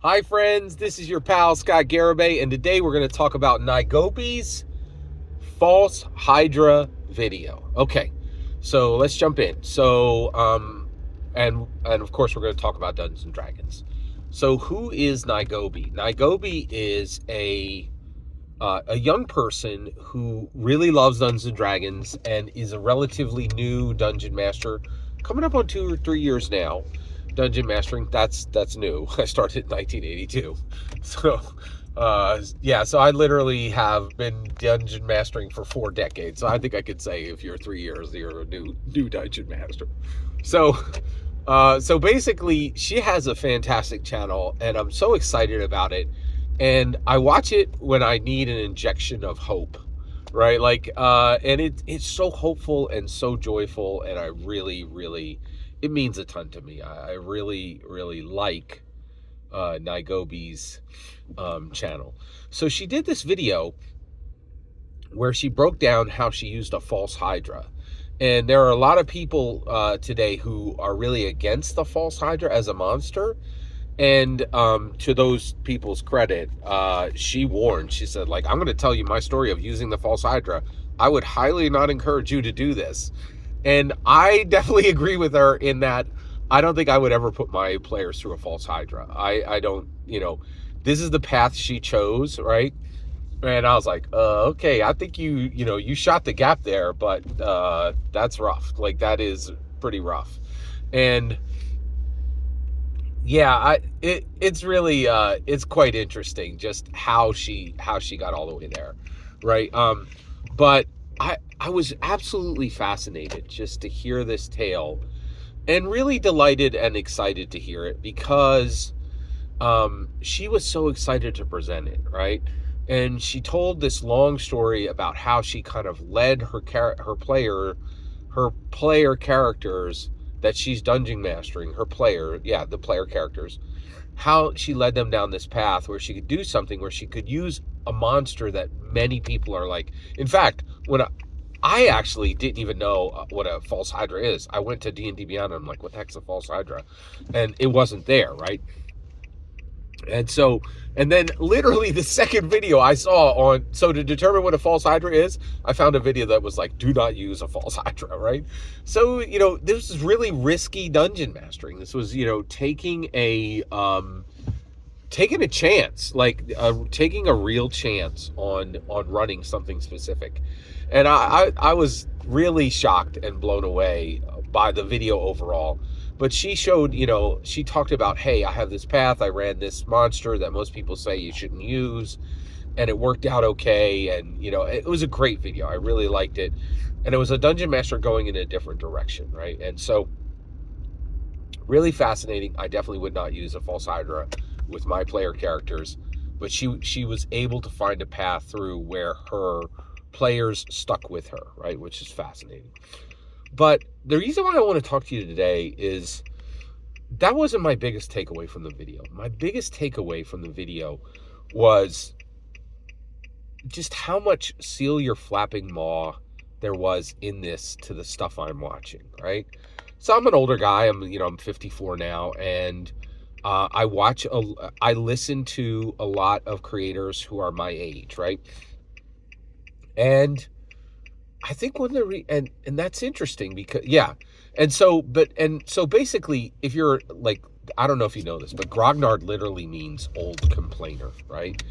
Hi friends, this is your pal Scott Garibay, and today we're going to talk about Knigobi's false Hydra video. Okay, so let's jump in. And of course we're going to talk about Dungeons and Dragons. So who is Knigobi? Knigobi is a young person who really loves Dungeons and Dragons and is a relatively new dungeon master, coming up on 2 or 3 years now. Dungeon mastering, that's new. I started in 1982. So I literally have been dungeon mastering for 4 decades. So I think I could say if you're 3 years, you're a new dungeon master. So basically, she has a fantastic channel, and I'm so excited about it. And I watch it when I need an injection of hope, right? And it's so hopeful and so joyful, and I really, it means a ton to me. I really like Knigobi's channel. So she did this video where she broke down how she used a false Hydra. And there are a lot of people today who are really against the false Hydra as a monster. And to those people's credit, she warned. She said, I'm going to tell you my story of using the false Hydra. I would highly not encourage you to do this. And I definitely agree with her in that I don't think I would ever put my players through a false Hydra. I don't, this is the path she chose, right? And I was like, okay, I think you shot the gap there, but that's rough. That is pretty rough. And yeah, it's really it's quite interesting just how she got all the way there, right? But I was absolutely fascinated just to hear this tale, and really delighted and excited to hear it because she was so excited to present it, right? And she told this long story about how she kind of led her player characters that she's dungeon mastering, the player characters, how she led them down this path where she could do something where she could use a monster that many people are like. In fact, when I actually didn't even know what a false Hydra is. I went to D&D Beyond and I'm like, what the heck's a false Hydra? And it wasn't there, right? And then literally the second video I saw so to determine what a false Hydra is, I found a video that was like, do not use a false Hydra, right? So, this is really risky dungeon mastering. This was, taking a chance, taking a real chance on running something specific. And I was really shocked and blown away by the video overall. But she showed, she talked about, hey, I have this path. I ran this monster that most people say you shouldn't use. And it worked out okay. And, it was a great video. I really liked it. And it was a dungeon master going in a different direction, right? And so, really fascinating. I definitely would not use a false Hydra with my player characters. But she was able to find a path through where her players stuck with her, right? Which is fascinating. But the reason why I want to talk to you today is that wasn't my biggest takeaway from the video. My biggest takeaway from the video was just how much seal your flapping maw there was in this to the stuff I'm watching, right? So I'm an older guy. I'm 54 now, and I listen to a lot of creators who are my age, right? And I think and that's interesting because so basically, if you're I don't know if you know this, but Grognard literally means old complainer, right?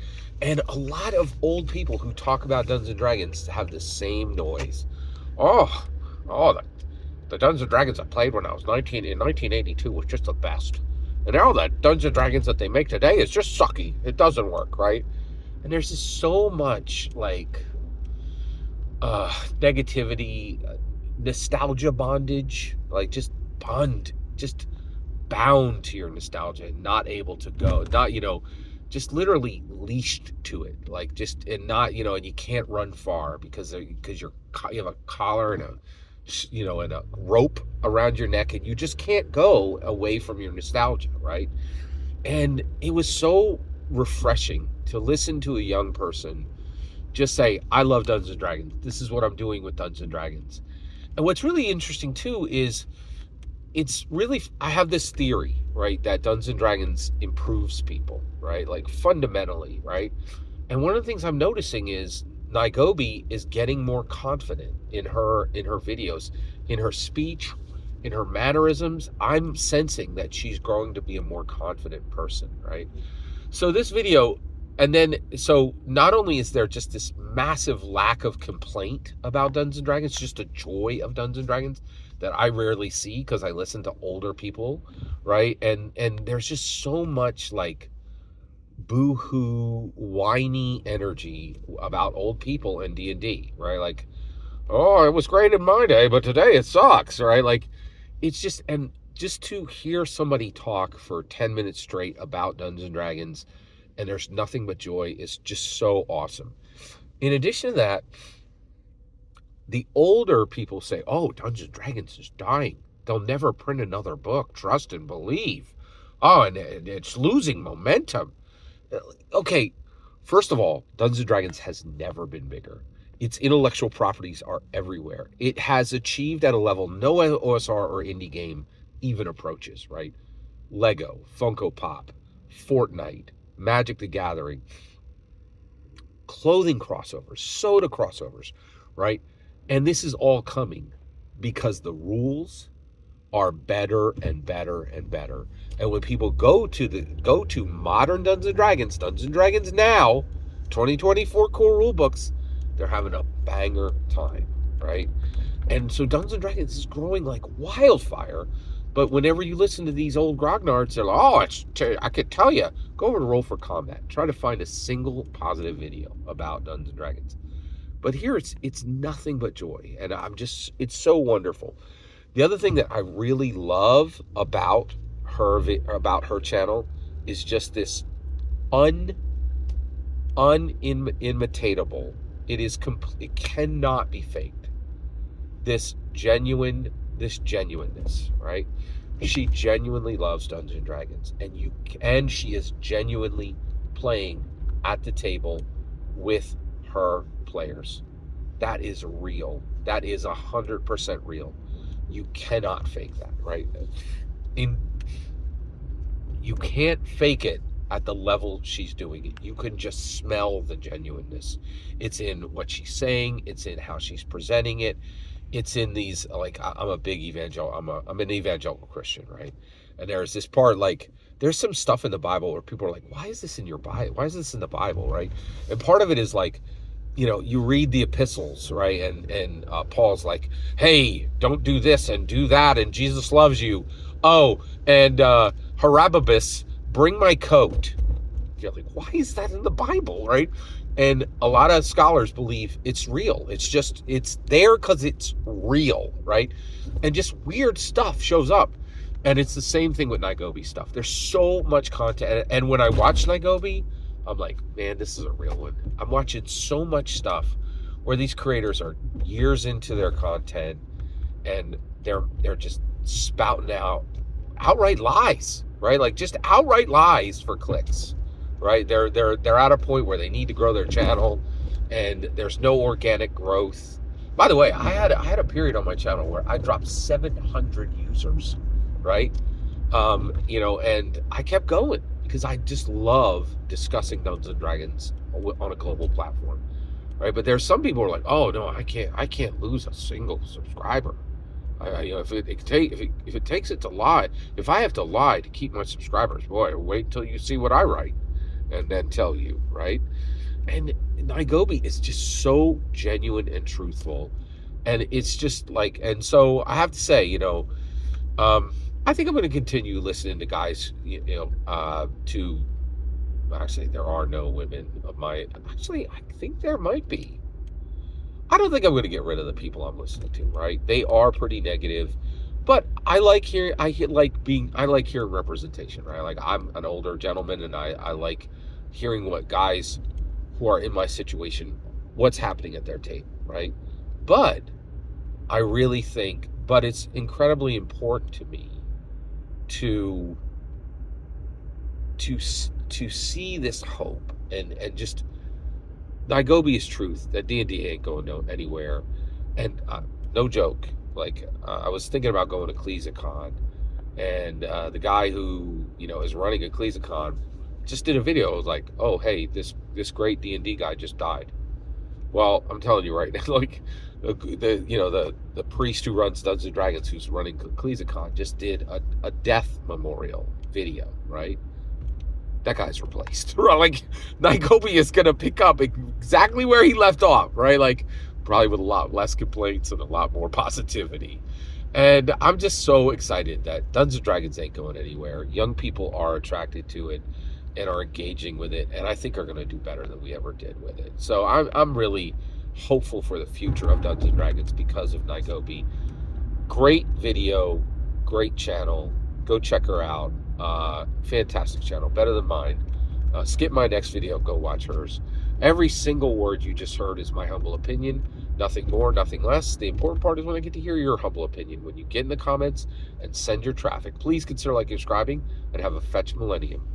And a lot of old people who talk about Dungeons and Dragons have the same noise. Oh, the Dungeons and Dragons I played when I was in 1982 was just the best. And now the Dungeons and Dragons that they make today is just sucky. It doesn't work, right? And there's just so much negativity, nostalgia bondage, just bound to your nostalgia and not able to go, just literally leashed to it, and you can't run far because you have a collar and a rope around your neck, and you just can't go away from your nostalgia, right? And it was so refreshing to listen to a young person just say, I love Dungeons & Dragons. This is what I'm doing with Dungeons & Dragons. And what's really interesting, too, is I have this theory, right, that Dungeons and Dragons improves people, right? Like fundamentally, right? And one of the things I'm noticing is Knigobi is getting more confident in her videos, in her speech, in her mannerisms. I'm sensing that she's growing to be a more confident person, right? So this video, and then so not only is there just this massive lack of complaint about Dungeons and Dragons, just a joy of Dungeons and Dragons that I rarely see because I listen to older people, right? And there's just so much like boo-hoo whiny energy about old people in D&D, right? Like, oh, it was great in my day, but today it sucks, right? Like, it's just, and just to hear somebody talk for 10 minutes straight about Dungeons and Dragons and there's nothing but joy is just so awesome. In addition to that, the older people say, oh, Dungeons and Dragons is dying. They'll never print another book. Trust and believe. Oh, and it's losing momentum. Okay, first of all, Dungeons and Dragons has never been bigger. Its intellectual properties are everywhere. It has achieved at a level no OSR or indie game even approaches, right? Lego, Funko Pop, Fortnite, Magic the Gathering, clothing crossovers, soda crossovers, right? And this is all coming because the rules are better and better and better. And when people go to modern Dungeons and Dragons now, 2024 core rule books, they're having a banger time, right? And so Dungeons and Dragons is growing like wildfire. But whenever you listen to these old grognards, they're like, oh, I could tell you. Go over to Roll for Combat. Try to find a single positive video about Dungeons and Dragons. But here it's nothing but joy. And it's so wonderful. The other thing that I really love about her channel is just this unimitatable. It cannot be faked. This genuineness, right? She genuinely loves Dungeons and Dragons, and she is genuinely playing at the table with her players. That is real. That is 100% real. You cannot fake that, right? You can't fake it at the level she's doing it. You can just smell the genuineness. It's in what she's saying. It's in how she's presenting it. It's in these, like, I'm a big evangelical. I'm an evangelical Christian, right? And there's this part, like, there's some stuff in the Bible where people are like, why is this in your Bible? Why is this in the Bible, right? And part of it is like, you read the epistles, right? And Paul's like, hey, don't do this and do that, and Jesus loves you. Oh, and Harababus, bring my coat. You're like, why is that in the Bible, right? And a lot of scholars believe it's real. It's there because it's real, right? And just weird stuff shows up. And it's the same thing with Knigobi stuff. There's so much content. And when I watch Knigobi, I'm like, man, this is a real one. I'm watching so much stuff where these creators are years into their content and they're just spouting out outright lies, right? Like just outright lies for clicks, right? They're at a point where they need to grow their channel and there's no organic growth. By the way, I had a period on my channel where I dropped 700 users, right? And I kept going because I just love discussing Dungeons and Dragons on a global platform, right? But there's some people who are like, oh no, I can't lose a single subscriber. If it takes it to lie, if I have to lie to keep my subscribers, boy, wait till you see what I write, and then tell you, right? And Knigobi is just so genuine and truthful, and it's just like, and so I have to say, I think I'm going to continue listening to guys, to, actually, there are no women of my, actually, I think there might be. I don't think I'm going to get rid of the people I'm listening to, right? They are pretty negative, but I like hearing representation, right? Like, I'm an older gentleman, and I like hearing what guys who are in my situation, what's happening at their table, right? But I really think, but it's incredibly important to me to see this hope and just Knigobi is truth that D&D ain't going anywhere. And no joke, like I was thinking about going to CleeseCon, And the guy who, you know, is running a CleeseCon just did a video. It was like, oh, hey, this great D&D guy just died. Well, I'm telling you right now, like the priest who runs Dungeons and Dragons, who's running CleeseCon, just did a death memorial video, right? That guy's replaced. Like, Knigobi is gonna pick up exactly where he left off, right? Like, probably with a lot less complaints and a lot more positivity. And I'm just so excited that Dungeons and Dragons ain't going anywhere. Young people are attracted to it and are engaging with it, and I think are going to do better than we ever did with it. So I'm really hopeful for the future of Dungeons and Dragons because of Knigobi. Great video, great channel. Go check her out. Fantastic channel, better than mine. Skip my next video, go watch hers. Every single word you just heard is my humble opinion. Nothing more, nothing less. The important part is when I get to hear your humble opinion. When you get in the comments and send your traffic, please consider liking and subscribing, and have a fetch millennium.